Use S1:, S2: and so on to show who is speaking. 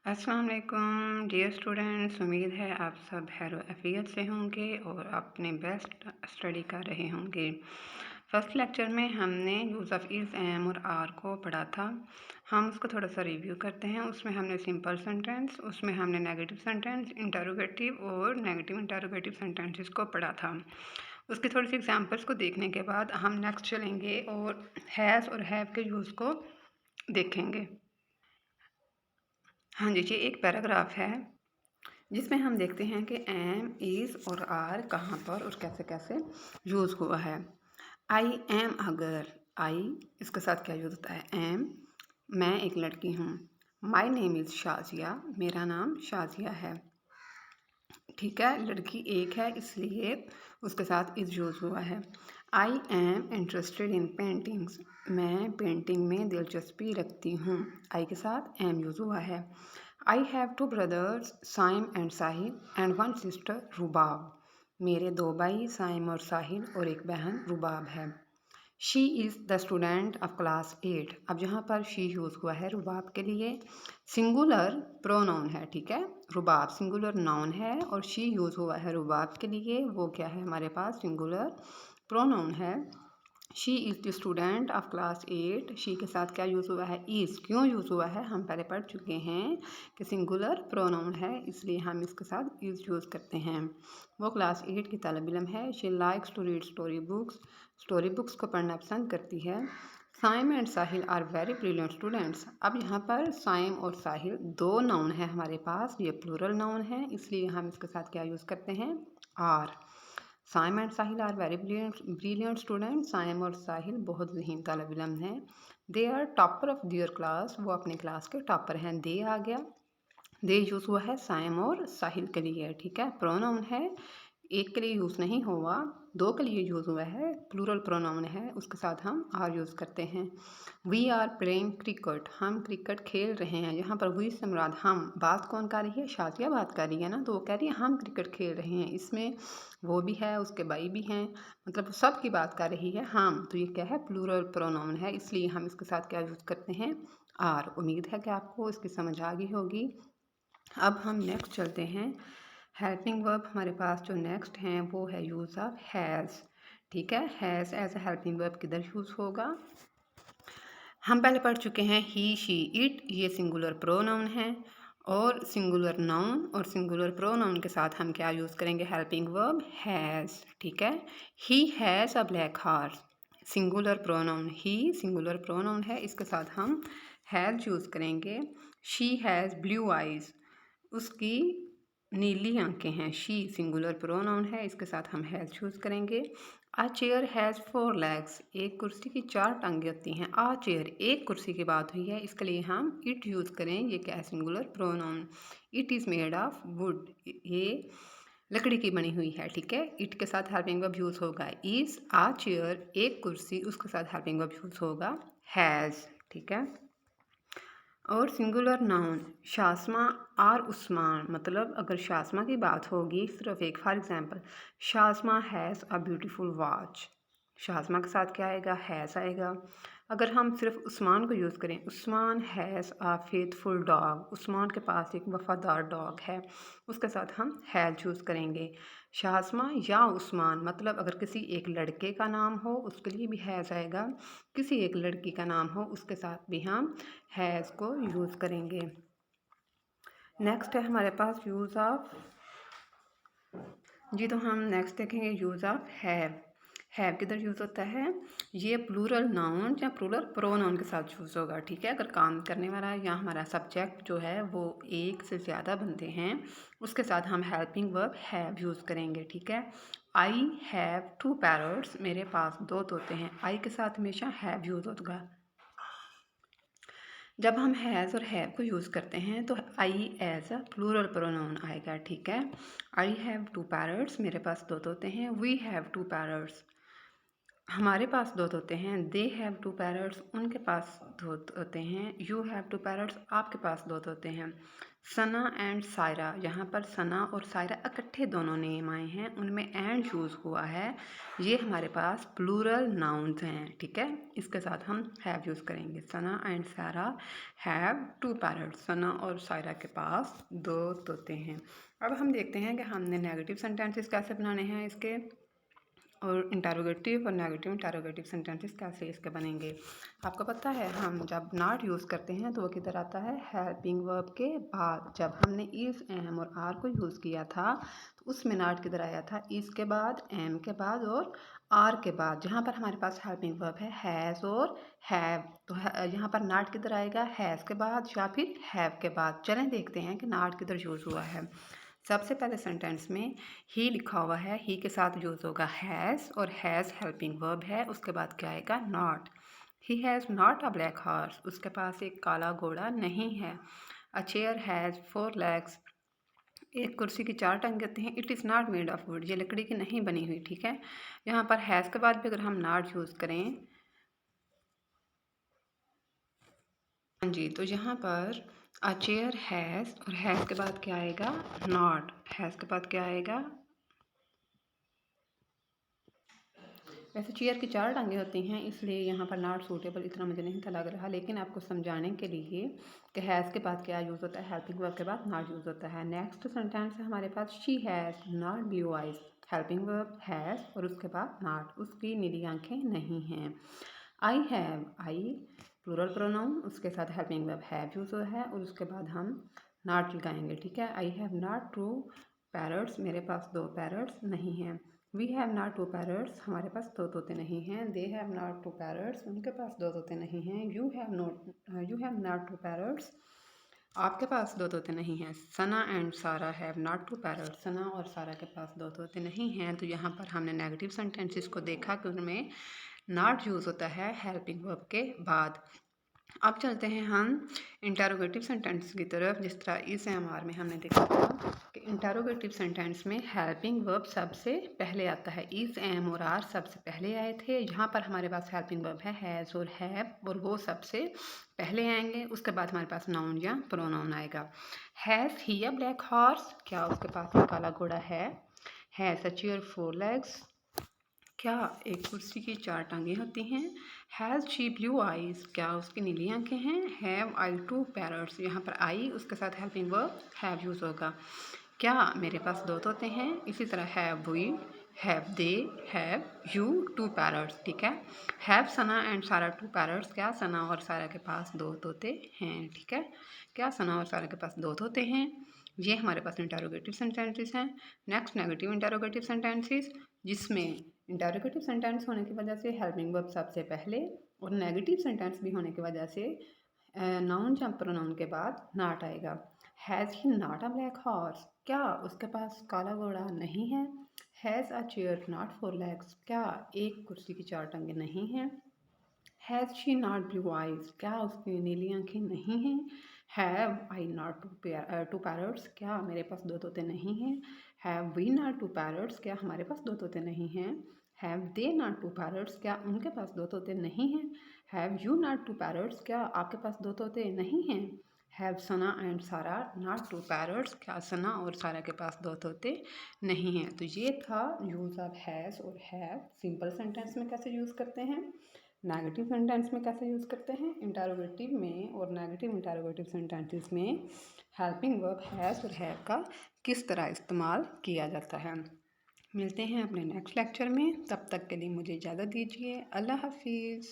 S1: अस्सलाम वालेकुम dear students. उम्मीद है आप सब खैर आफियत से होंगे और अपने बेस्ट स्टडी कर रहे होंगे। फर्स्ट लेक्चर में हमने यूज़ ऑफ इज़ एम और आर को पढ़ा था। हम उसको थोड़ा सा रिव्यू करते हैं। उसमें हमने सिंपल सेंटेंस, उसमें हमने नेगेटिव सेंटेंस, इंटरोगेटिव और नेगेटिव इंटरोगेटिव सेंटेंसेस को पढ़ा था। उसकी थोड़ी सी एग्जांपल्स को देखने के बाद हम नेक्स्ट चलेंगे और हैज़ और हैव के यूज़ को देखेंगे। हाँ जी, ये एक पैराग्राफ है जिसमें हम देखते हैं कि एम, इज़ और आर कहाँ पर और कैसे कैसे यूज़ हुआ है। आई एम, अगर आई इसके साथ क्या यूज़ होता है? एम, मैं एक लड़की हूँ। माई नेम इज़ शाजिया, मेरा नाम शाजिया है। ठीक है, लड़की एक है इसलिए उसके साथ इज़ यूज़ हुआ है। I am interested in paintings, मैं पेंटिंग में दिलचस्पी रखती हूँ। आई के साथ एम यूज़ हुआ है। I have two brothers, Saim and Sahil, and one sister Rubab, मेरे दो भाई साइम और साहिल और एक बहन रुबाब है। She is the student of class 8। अब यहाँ पर शी यूज़ हुआ है रुबाब के लिए। सिंगुलर प्रोनाउन है, ठीक है। रुबाब सिंगुलर नाउन है और शी यूज़ हुआ है रुबाब के लिए। वो क्या है हमारे पास? सिंगुलर प्रोनाउन है। She is the student of class 8। She के साथ क्या यूज़ हुआ है? इज़। क्यों यूज़ हुआ है? हम पहले पढ़ चुके हैं कि सिंगुलर प्रोनाउन है इसलिए हम इसके साथ इज़ यूज़ करते हैं। वो क्लास 8 की तालिब इल्म है। She likes to read story books को पढ़ना पसंद करती है। Saim and Sahil are very brilliant students. अब यहाँ पर साइम और साहिल दो नाउन है हमारे पास, ये प्लूरल नाउन है इसलिए हम इसके साथ क्या यूज़ करते हैं? Are. Saim and Sahil are very brilliant student. Saim और साहिल बहुत ज़हीन तालिब इल्म हैं। They are topper of their class, वो अपने क्लास के टॉपर हैं। दे आ गया, दे यूज़ हुआ है साइम और साहिल के लिए, ठीक है। प्रोनाउन है, एक के लिए यूज़ नहीं हुआ, दो के लिए यूज़ हुआ है, प्लूरल प्रोनाउन है, उसके साथ हम आर यूज़ करते हैं। वी आर प्लेइंग क्रिकेट, हम क्रिकेट खेल रहे हैं। यहाँ पर वी से मुराद हम, बात कौन कर रही है? शाजिया बात कर रही है ना, तो वो कह रही है हम क्रिकेट खेल रहे हैं। इसमें वो भी है, उसके भाई भी हैं, मतलब सब की बात कर रही है हम, तो ये क्या है? प्लूरल प्रोनाउन है इसलिए हम इसके साथ क्या यूज़ करते हैं? आर। उम्मीद है कि आपको इसकी समझ आ गई होगी। अब हम नेक्स्ट चलते हैं। हेल्पिंग वर्ब हमारे पास जो नेक्स्ट हैं वो है यूज़ ऑफ हैज़, ठीक है। Has as a helping verb किधर यूज़ होगा? हम पहले पढ़ चुके हैं ही, शी, इट, ये सिंगुलर प्रोनाउन है और सिंगुलर नाउन और सिंगुलर प्रोनाउन के साथ हम क्या यूज़ करेंगे? हेल्पिंग वर्ब हैज़, ठीक है। He has a black horse, singular pronoun he singular pronoun है, इसके साथ हम हैज़ यूज़ करेंगे। शी हैज़ ब्लू आइज़, उसकी नीली आंखें हैं। शी सिंगुलर प्रोनाउन है, इसके साथ हम हैज़ यूज़ करेंगे। आ चेयर हैज़ 4 लेग्स, एक कुर्सी की 4 टांगें होती हैं। आ चेयर, एक कुर्सी की बात हुई है, इसके लिए हम इट यूज़ करें। ये क्या है? Singular pronoun. It is made of would, ये लकड़ी की बनी हुई है, ठीक है। इट के साथ हेल्पिंग वर्ब यूज़ होगा इज़। आ चेयर, एक कुर्सी, उसके साथ हेल्पिंग वर्ब यूज़ होगा हैज़, ठीक है। और सिंगुलर नाउन शासमा और उस्मान, मतलब अगर शासमा की बात होगी सिर्फ एक, for example Shasma has a beautiful watch, Shasma के साथ क्या आएगा? हैज़ आएगा। अगर हम सिर्फ उस्मान को यूज़ करें, Usman has a faithful dog, Usman के पास एक वफ़ादार डॉग है, उसके साथ हम हैज़ यूज़ करेंगे। शासमा या उस्मान, मतलब अगर किसी एक लड़के का नाम हो उसके लिए भी हैज़ आएगा, किसी एक लड़की का नाम हो उसके साथ भी हम हैज़ को यूज़ करेंगे। नेक्स्ट है हमारे पास यूज़ ऑफ, जी तो हम नेक्स्ट देखेंगे यूज़ ऑफ हैव। हैव किधर यूज़ होता है? ये प्लूरल नाउन या प्लूरल प्रोनाउन के साथ यूज़ होगा, ठीक है। अगर काम करने वाला या हमारा सब्जेक्ट जो है वो एक से ज़्यादा बनते हैं उसके साथ हम हेल्पिंग वर्ब हैव यूज़ करेंगे, ठीक है। आई हैव 2 पैरट्स, मेरे पास 2 तोते हैं। आई के साथ हमेशा हैव यूज़ होगा। जब हम हैज़ और हैव को यूज़ करते हैं तो I as a plural pronoun आएगा, ठीक है। आई हैव 2 पैरट्स, मेरे पास 2 तोते हैं। वी हैव 2 पैरट्स, हमारे पास 2 तोते हैं। दे हैव 2 पैरट्स, उनके पास 2 तोते हैं। यू हैव 2 पैरट्स, आपके पास 2 तोते हैं। सना एंड सायरा, यहाँ पर सना और सायरा इकट्ठे दोनों नेम आए हैं, उनमें एंड यूज़ हुआ है। ये हमारे पास प्लूरल नाउन्स हैं, ठीक है। इसके साथ हम हैव यूज़ करेंगे। सना एंड सायरा हैव 2 पैरट्स, सना और सायरा के पास 2 तोते हैं। अब हम देखते हैं कि हमने नेगेटिव सेंटेंसेस कैसे बनाने हैं इसके, और इंटरोगेटिव और नेगेटिव इंटरोगेटिव सेंटेंसेस कैसे इसके बनेंगे। आपको पता है हम जब नॉट यूज़ करते हैं तो वो किधर आता है, हेल्पिंग वर्ब के बाद। जब हमने इज़, एम और आर को यूज़ किया था तो उसमें नॉट किधर आया था, इज़ के बाद, एम के बाद और आर के बाद। जहाँ पर हमारे पास हेल्पिंग वर्ब है हैज़ और हैव, तो यहाँ पर नॉट किधर आएगा, हैज़ के बाद या फिर हैव के बाद। चलें देखते हैं कि नॉट किधर यूज़ हुआ है। सबसे पहले सेंटेंस में ही लिखा हुआ है, ही के साथ यूज़ होगा हैज़, और हैज़ हेल्पिंग वर्ब है। उसके बाद क्या आएगा, not. He has not a black horse, उसके पास एक काला घोड़ा नहीं है। अ चेयर हैज़ 4 लेग्स, एक कुर्सी की 4 टांगें होती हैं। It is not made of would, ये लकड़ी की नहीं बनी हुई, ठीक है। यहाँ पर हैज़ के बाद भी अगर हम नॉट यूज़ करें, हाँ जी, तो यहाँ पर अ चेयर हैज़, और हैज़ के बाद क्या आएगा, नॉट। हैज़ के बाद क्या आएगा, वैसे चेयर की 4 टांगें होती हैं, इसलिए यहाँ पर नॉट सूटेबल इतना मुझे नहीं था लग रहा, लेकिन आपको समझाने के लिए कि हैज़ के बाद क्या यूज़ होता है, हेल्पिंग वर्ब के बाद नॉट यूज़ होता है। नेक्स्ट सेंटेंस है हमारे पास, she has not blue eyes, helping verb has और उसके बाद नॉट, उसकी नीली आंखें नहीं हैं। I have, I plural pronoun, उसके साथ हेल्पिंग वर्ब हैव यूज़ हुआ है और उसके बाद हम नॉट लगाएंगे, ठीक है। आई हैव नॉट 2 पैरट्स, मेरे पास 2 पैरट्स नहीं हैं। वी हैव नॉट 2 पैरट्स, हमारे पास 2 तोते नहीं हैं। दे हैव नॉट 2 पैरट्स, उनके पास 2 तोते नहीं हैं। यू हैव नॉट 2 पैरट्स, आपके पास 2 तोते नहीं हैं। सना एंड सारा हैव नॉट 2 पैरट्स, सना और सारा के पास 2 तोते नहीं हैं। तो यहाँ पर हमने नेगेटिव सेंटेंसेस को देखा कि उनमें नॉट यूज़ होता है हेल्पिंग वर्ब के बाद। अब चलते हैं हम इंटरोगेटिव सेंटेंस की तरफ। जिस तरह इस एम आर में हमने देखा था कि इंटरोगेटिव सेंटेंस में हेल्पिंग वर्ब सबसे पहले आता है। इस एम और आर सबसे पहले आए थे। यहाँ पर हमारे पास हेल्पिंग वर्ब है हैज़ और हैव, और वो सबसे पहले आएंगे। उसके बाद हमारे पास नाउन या प्रोनाउन आएगा। Has he a black horse, क्या उसके पास एक काला घोड़ा है। हैज़ अ चेयर 4 लेग्स, क्या एक कुर्सी की 4 टांगें होती हैं। हैज़ शी ब्लू आइज़, क्या उसकी नीली आंखें हैं। हैव आई 2 पैरट्स, यहाँ पर आई उसके साथ हेल्पिंग वर्ब हैव यूज़ होगा। क्या मेरे पास 2 तोते हैं। इसी तरह have we, have they, have you 2 parrots, ठीक है। हैव सना एंड सारा 2 पैरट्स, क्या सना और सारा के पास 2 तोते हैं, ठीक है। क्या सना और सारा के पास 2 तोते हैं। ये हमारे पास इंटरोगेटिव सेंटेंसेस हैं। नेक्स्ट नेगेटिव इंटरोगेटिव सेंटेंसेस, जिसमें इंटरोगेटिव सेंटेंस होने की वजह से हेल्पिंग वर्ब सबसे पहले, और नेगेटिव सेंटेंस भी होने की वजह से नाउन या प्रोनाउन के बाद नॉट आएगा। Has he not a black horse, क्या उसके पास काला घोड़ा नहीं है। Has a chair not 4 legs, क्या एक कुर्सी की 4 टांगें नहीं हैं। Has she not blue eyes, क्या उसकी नीली आंखें नहीं हैं। हैव आई नॉट 2 पैरट्स, क्या मेरे पास 2 तोते नहीं हैं। हैव वी नॉट 2 पैरट्स, क्या हमारे पास 2 तोते नहीं हैं। हैव दे नॉट 2 पैरट्स, क्या उनके पास 2 तोते नहीं हैं। हैव यू नॉट 2 पैरट्स, क्या आपके पास 2 तोते नहीं हैं। हैव सना एंड सारा नॉट 2 पैरट्स, क्या सना और सारा के पास 2 तोते नहीं हैं। तो ये था यूज़ ऑफ हैज़ और हैव सिंपल सेंटेंस में कैसे यूज़ करते हैं, नेगेटिव सेंटेंस में कैसे यूज़ करते हैं, इंटरोगेटिव में और नेगेटिव इंटरोगेटिव सेंटेंसेस में हेल्पिंग वर्ब हैज़ और हैव का किस तरह इस्तेमाल किया जाता है। मिलते हैं अपने नेक्स्ट लेक्चर में, तब तक के लिए मुझे इजाज़त दीजिए। अल्लाह हाफिज़।